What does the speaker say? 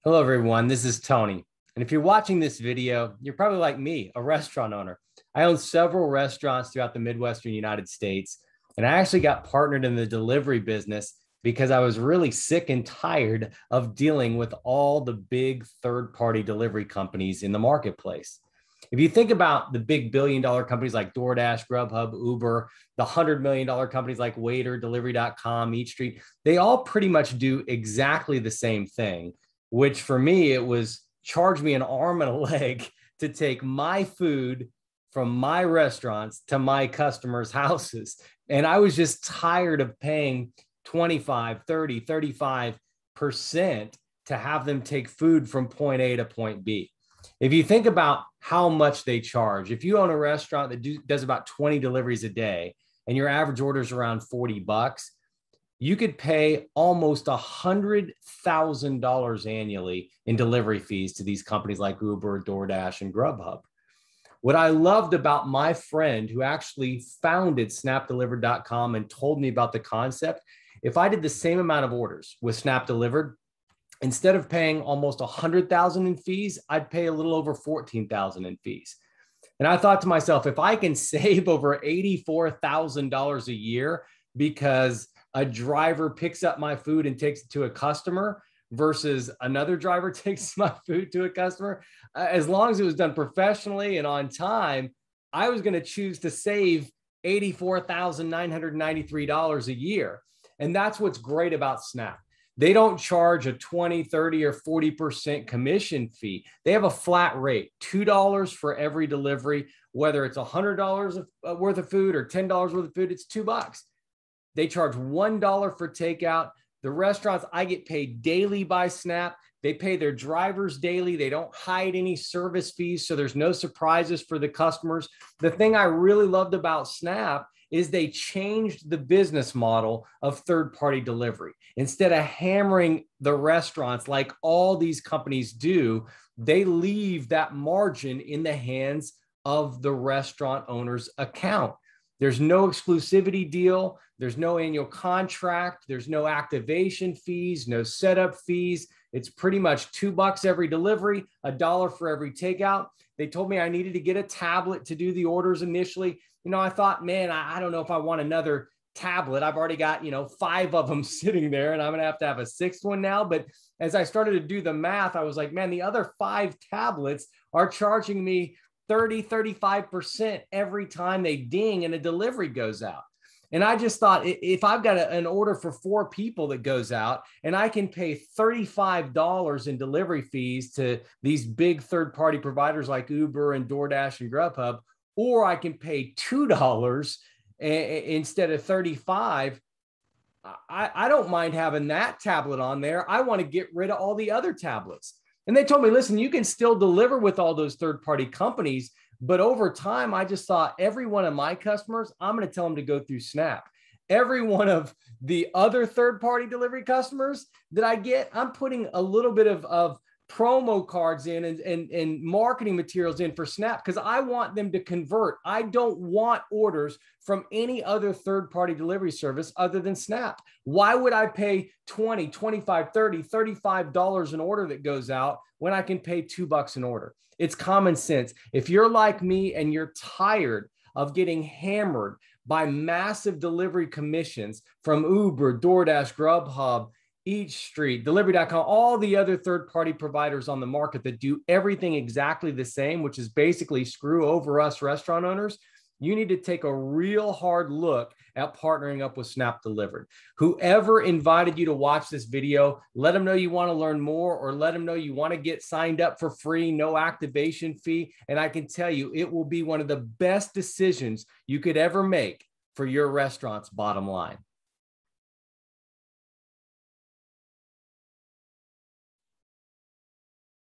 Hello, everyone. This is Tony. And if you're watching this video, you're probably like me, a restaurant owner. I own several restaurants throughout the Midwestern United States. And I actually got partnered in the delivery business because I was really sick and tired of dealing with all the big third-party delivery companies in the marketplace. If you think about the big billion-dollar companies like DoorDash, Grubhub, Uber, the $100 million companies like Waiter, Delivery.com, EatStreet, they all pretty much do exactly the same thing, which for me, it was charge me an arm and a leg to take my food from my restaurants to my customers' houses. And I was just tired of paying 25, 30, 35% to have them take food from point A to point B. If you think about how much they charge, if you own a restaurant that does about 20 deliveries a day and your average order is around $40, you could pay almost $100,000 annually in delivery fees to these companies like Uber, DoorDash, and Grubhub. What I loved about my friend who actually founded SnapDelivered.com and told me about the concept, if I did the same amount of orders with Snap Delivered, instead of paying almost $100,000 in fees, I'd pay a little over $14,000 in fees. And I thought to myself, if I can save over $84,000 a year because a driver picks up my food and takes it to a customer versus another driver takes my food to a customer, as long as it was done professionally and on time, I was going to choose to save $84,993 a year. And that's what's great about Snap. They don't charge a 20, 30, or 40% commission fee. They have a flat rate, $2 for every delivery, whether it's $100 worth of food or $10 worth of food, it's $2. They charge $1 for takeout. The restaurants, I get paid daily by Snap. They pay their drivers daily. They don't hide any service fees, so there's no surprises for the customers. The thing I really loved about Snap is they changed the business model of third-party delivery. Instead of hammering the restaurants like all these companies do, they leave that margin in the hands of the restaurant owner's account. There's no exclusivity deal. There's no annual contract. There's no activation fees, no setup fees. It's pretty much $2 every delivery, $1 for every takeout. They told me I needed to get a tablet to do the orders initially. I thought, man, I don't know if I want another tablet. I've already got, 5 of them sitting there and I'm going to have a 6th one now. But as I started to do the math, I was like, man, the other 5 tablets are charging me 30, 35% every time they ding and a delivery goes out. And I just thought, if I've got an order for 4 people that goes out and I can pay $35 in delivery fees to these big third-party providers like Uber and DoorDash and Grubhub, or I can pay $2 instead of 35, I don't mind having that tablet on there. I want to get rid of all the other tablets. And they told me, listen, you can still deliver with all those third-party companies, but over time, I just thought every one of my customers, I'm going to tell them to go through Snap. Every one of the other third-party delivery customers that I get, I'm putting a little bit of promo cards in and marketing materials in for Snap because I want them to convert. I don't want orders from any other third-party delivery service other than Snap. Why would I pay $20, $25, $30, $35 an order that goes out when I can pay $2 an order? It's common sense. If you're like me and you're tired of getting hammered by massive delivery commissions from Uber, DoorDash, Grubhub, EatStreet, Delivery.com, all the other third-party providers on the market that do everything exactly the same, which is basically screw over us restaurant owners, you need to take a real hard look at partnering up with Snap Delivered. Whoever invited you to watch this video, let them know you want to learn more or let them know you want to get signed up for free, no activation fee. And I can tell you, it will be one of the best decisions you could ever make for your restaurant's bottom line.